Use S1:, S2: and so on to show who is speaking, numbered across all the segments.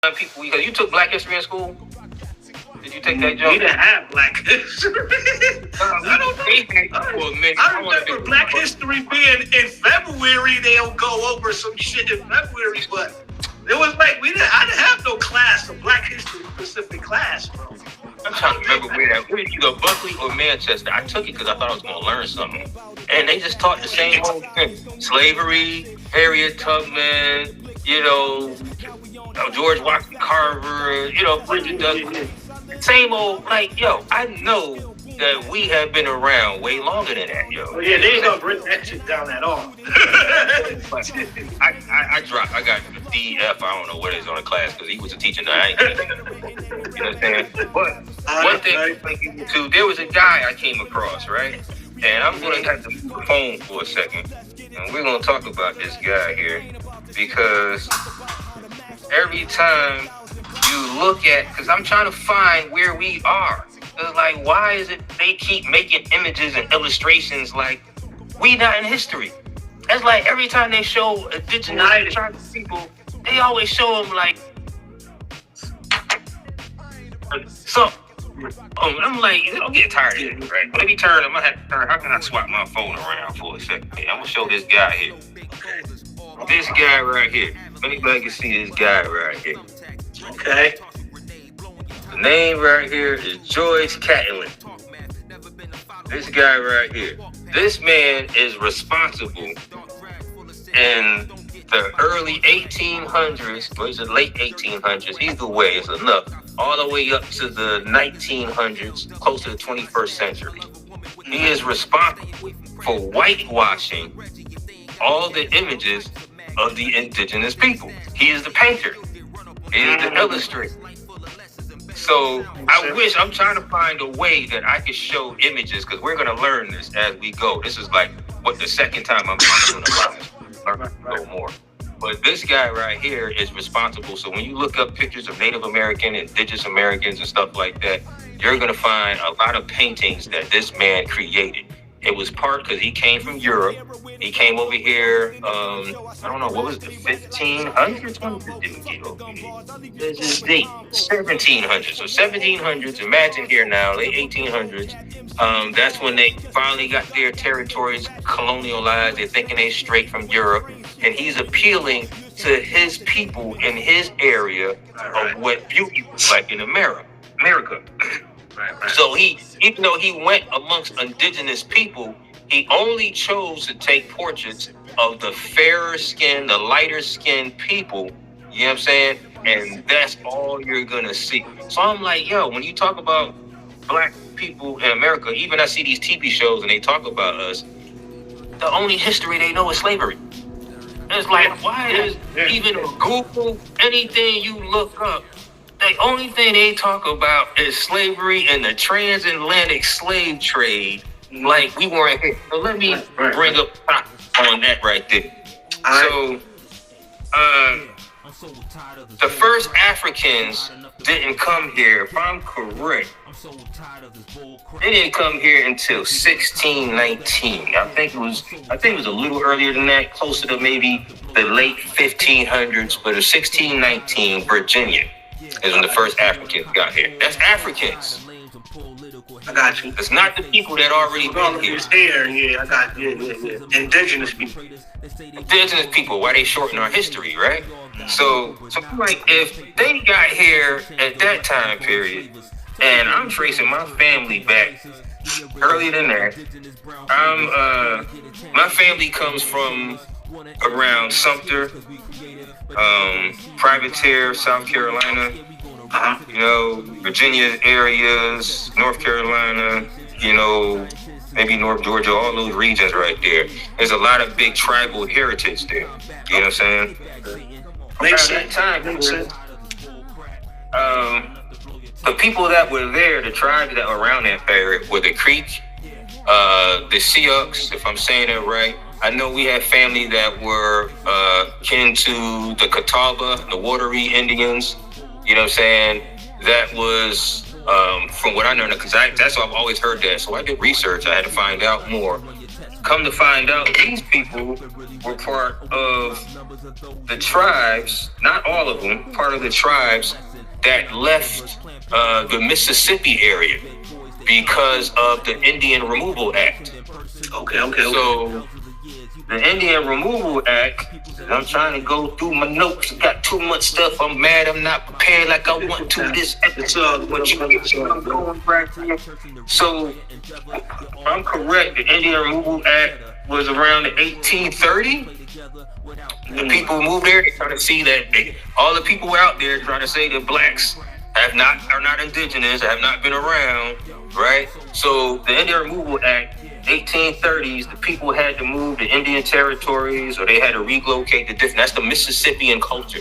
S1: people, because you took Black History in school. Did you take that
S2: We
S1: jump?
S2: didn't have Black History. I don't know. I remember Black History being in February. They'll go over some shit in February, but it was like I didn't have no class, a Black History specific class, bro.
S1: I'm trying to remember where did you go, Buckley or Manchester? I took it because I thought I was going to learn something. And they just taught the same old thing. Slavery, Harriet Tubman, George Washington Carver, Bridget Douglas. Same old, I know that we have been around way longer than that, yo.
S2: Oh, yeah, they ain't gonna bring that shit down at all.
S1: I dropped. I got a DF. I don't know what it is on the class because he was a teacher. Now I ain't. You know what I'm saying? But one thing, too, there was a guy I came across, right? And I'm gonna have to move the phone for a second, and we're gonna talk about this guy here because every time you look at, because I'm trying to find where we are. It's like, why is it they keep making images and illustrations like we not in history? That's like every time they show indigenous people, they always show them like something. I'm like, I'm getting tired of this, right? Let me turn. I'm gonna have to turn. How can I swap my phone around for a second? I'm gonna show this guy here. This guy right here. Anybody can see this guy right here.
S2: Okay.
S1: The name right here is Joyce Catlin. This guy right here. This man is responsible in the early 1800s, or is it late 1800s? Either way, it's enough. All the way up to the 1900s, close to the 21st century. He is responsible for whitewashing all the images of the indigenous people. He is the painter. He is the illustrator. So I'm trying to find a way that I can show images because we're going to learn this as we go. This is like the second time I'm doing the class. Learn no more. But this guy right here is responsible. So when you look up pictures of Native American, Indigenous Americans and stuff like that, you're going to find a lot of paintings that this man created. It was part because he came from Europe. He came over here, I don't know, what was it, the 1500s? When did this dude get over here? This is the 1700s. So 1700s, imagine here now, late 1800s. That's when they finally got their territories colonialized. They're thinking they straight from Europe. And he's appealing to his people in his area of what beauty was like in America. Right. So even though he went amongst indigenous people, he only chose to take portraits of the fairer skin, the lighter skinned people. You know what I'm saying? And that's all you're gonna see. So I'm like, yo, when you talk about black people in America, even I see these TV shows and they talk about us, the only history they know is slavery. It's like, why is even Google anything you look up? The only thing they talk about is slavery and the transatlantic slave trade. Like we weren't here. So let me bring up on that right there. So, the first Africans didn't come here, if I'm correct. They didn't come here until 1619. I think it was a little earlier than that, closer to maybe the late 1500s, but in 1619, Virginia is when the first Africans got here. That's Africans.
S2: I got you.
S1: It's not the people that already been here.
S2: Yeah, I got you. Yeah. Indigenous people.
S1: Indigenous people, why they shorten our history, right? So like, if they got here at that time period, and I'm tracing my family back earlier than that, my family comes from around Sumter, Privateer, South Carolina, Virginia areas, North Carolina, maybe North Georgia, all those regions right there. There's a lot of big tribal heritage there. You know what I'm saying?
S2: Makes sense.
S1: The people that were there, the tribes that were around that area were the Creek, the Sioux, if I'm saying it right. I know we had family that were kin to the Catawba, the Wateree Indians. You know what I'm saying? That was, from what I know, because that's what I've always heard that. So I did research. I had to find out more. come to find out, these people were part of the tribes, not all of them, part of the tribes that left the Mississippi area because of the Indian Removal Act.
S2: Okay.
S1: So the Indian Removal Act, I'm trying to go through my notes. I got too much stuff. I'm mad I'm not prepared like I want to this episode. So I'm correct. The Indian Removal Act was around the 1830. The people who moved there, they trying to see that all the people out there trying to say that blacks are not indigenous, have not been around, right? So the Indian Removal Act, 1830s, the people had to move to Indian territories, or they had to relocate to different. That's the Mississippian culture.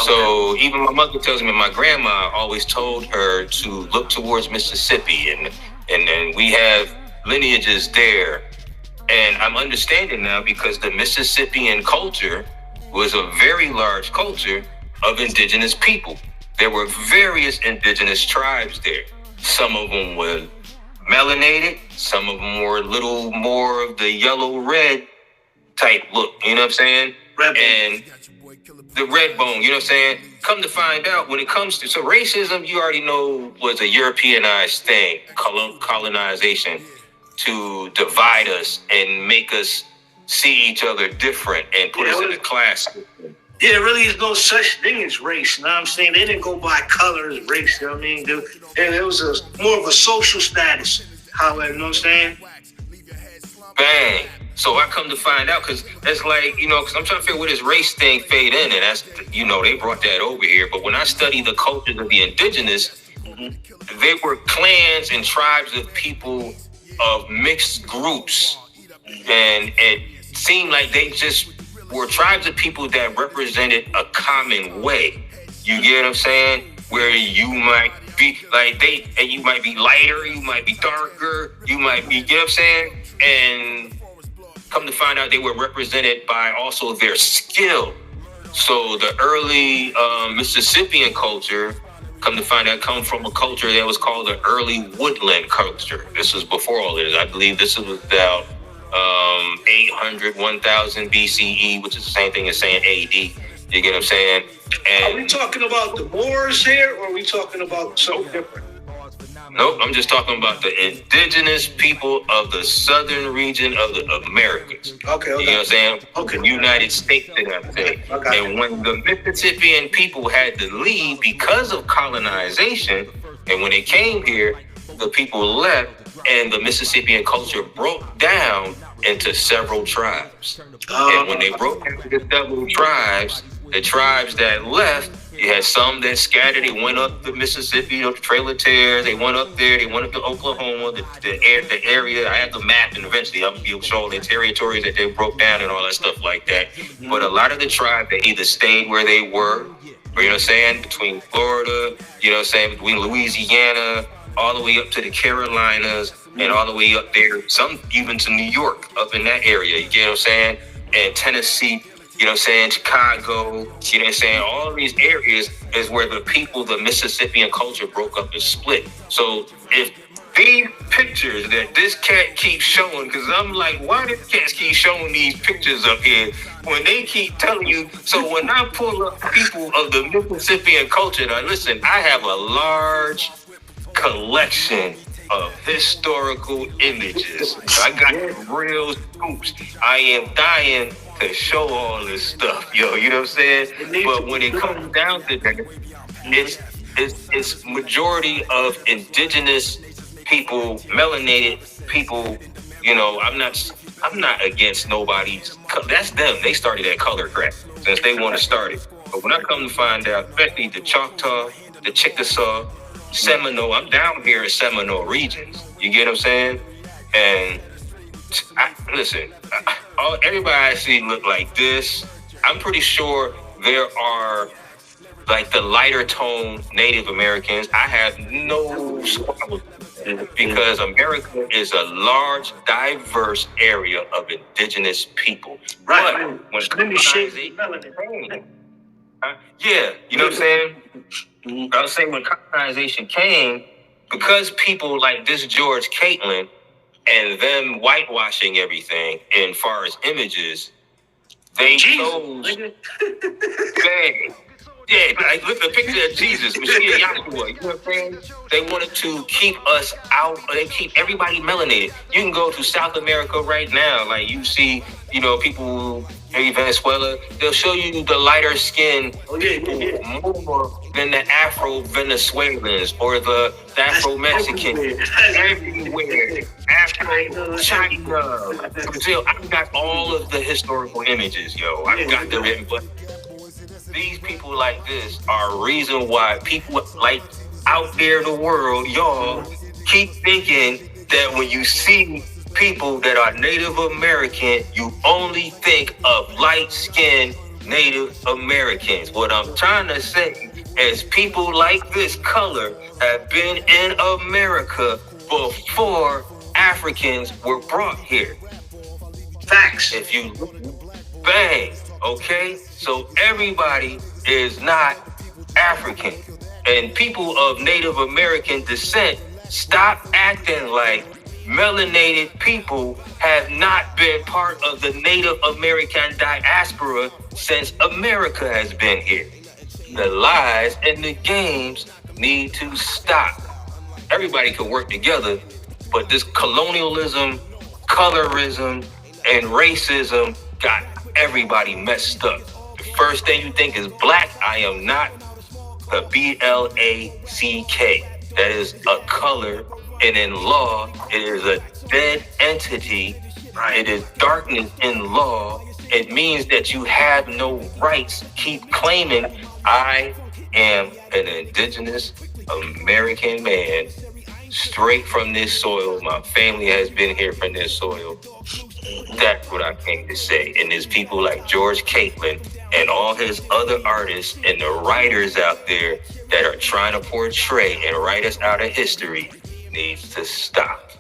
S1: So even my mother tells me, my grandma always told her to look towards Mississippi, and we have lineages there. And I'm understanding now because the Mississippian culture was a very large culture of indigenous people. There were various indigenous tribes there. Some of them were melanated, some of them were a little more of the yellow-red type look, you know what I'm saying? And the red bone, you know what I'm saying? Come to find out, when it comes to, so racism, you already know, was a Europeanized thing, colonization, to divide us and make us see each other different and put us in a class.
S2: Yeah, there really is no such thing as race. You know what I'm saying? They didn't go by color as race. You know what I mean? And it was more of a social status. However, you know what I'm saying?
S1: Bang. So I come to find out, because that's like, you know, because I'm trying to figure where this race thing fade in, and that's, you know, they brought that over here. But when I study the cultures of the indigenous, they were clans and tribes of people of mixed groups, and it seemed like they just were tribes of people that represented a common way. You get what I'm saying? Where you might be like and you might be lighter, you might be darker, you might be, you get what I'm saying? And come to find out, they were represented by also their skill. So the early Mississippian culture, come to find out, come from a culture that was called the early woodland culture. This was before all this. I believe this was about 800, 1000 BCE, which is the same thing as saying AD. You get what I'm saying? And
S2: are we talking about the Moors here, or are we talking about something different?
S1: Nope, I'm just talking about the indigenous people of the southern region of the Americas.
S2: Okay.
S1: You know what I'm saying?
S2: Okay.
S1: The United States, I'm saying. Okay. And when the Mississippian people had to leave because of colonization, and when they came here, the people left, and the Mississippian culture broke down into several tribes. And when they broke down into several tribes, the tribes that left, you had some that scattered. They went up the Mississippi, the Trail of Tears. They went up there. They went up to Oklahoma, the area. I have the map, and eventually I'll be showing the territories that they broke down and all that stuff like that. But a lot of the tribes, they either stayed where they were, or, you know what I'm saying, between Florida, you know what I'm saying, between Louisiana, all the way up to the Carolinas, and all the way up there, some even to New York, up in that area, you get what I'm saying? And Tennessee, you know what I'm saying, Chicago, you know what I'm saying? All of these areas is where the people, the Mississippian culture broke up and split. So if these pictures that this cat keeps showing, because I'm like, why do cats keep showing these pictures up here when they keep telling you? So when I pull up people of the Mississippian culture, now listen, I have a large collection of historical images. I got real scoops. I am dying to show all this stuff, yo. You know what I'm saying? But when it comes down to that, it's majority of indigenous people, melanated people. You know, I'm not against nobody's. That's them. They started that color crap since they want to start it. But when I come to find out, especially the Choctaw, the Chickasaw, Seminole, I'm down here in Seminole regions. You get what I'm saying? And everybody I see look like this. I'm pretty sure there are like the lighter tone Native Americans. I have no squabble because America is a large, diverse area of indigenous people.
S2: Right.
S1: But when colonization came, yeah, you know what I'm saying? I was saying when colonization came, because people like this George Catlin and them whitewashing everything in far as images, they chose. Yeah, like look at the picture of Jesus, Mashiach Yahshua. You know what I'm saying? They wanted to keep us out. They keep everybody melanated. You can go to South America right now. Like you see, people in Venezuela. They'll show you the lighter skin people more than the Afro Venezuelans or the Afro Mexicans. Everywhere, Afro China, Brazil. I've got all of the historical images, yo. I've got them in, but these people like this are reason why people like out there in the world, y'all keep thinking that when you see people that are Native American, you only think of light-skinned Native Americans. What I'm trying to say is people like this color have been in America before Africans were brought here.
S2: Facts.
S1: If you bang, okay? So everybody is not African. And people of Native American descent, stop acting like melanated people have not been part of the Native American diaspora since America has been here. The lies and the games need to stop. Everybody can work together, but this colonialism, colorism, and racism got everybody messed up. The first thing you think is black, I am not. The BLACK. That is a color, and in law, it is a dead entity. It is darkness in law. It means that you have no rights. Keep claiming, I am an indigenous American man, straight from this soil. My family has been here from this soil. That's what I came to say. And there's people like George Caitlin and all his other artists and the writers out there that are trying to portray and write us out of history needs to stop.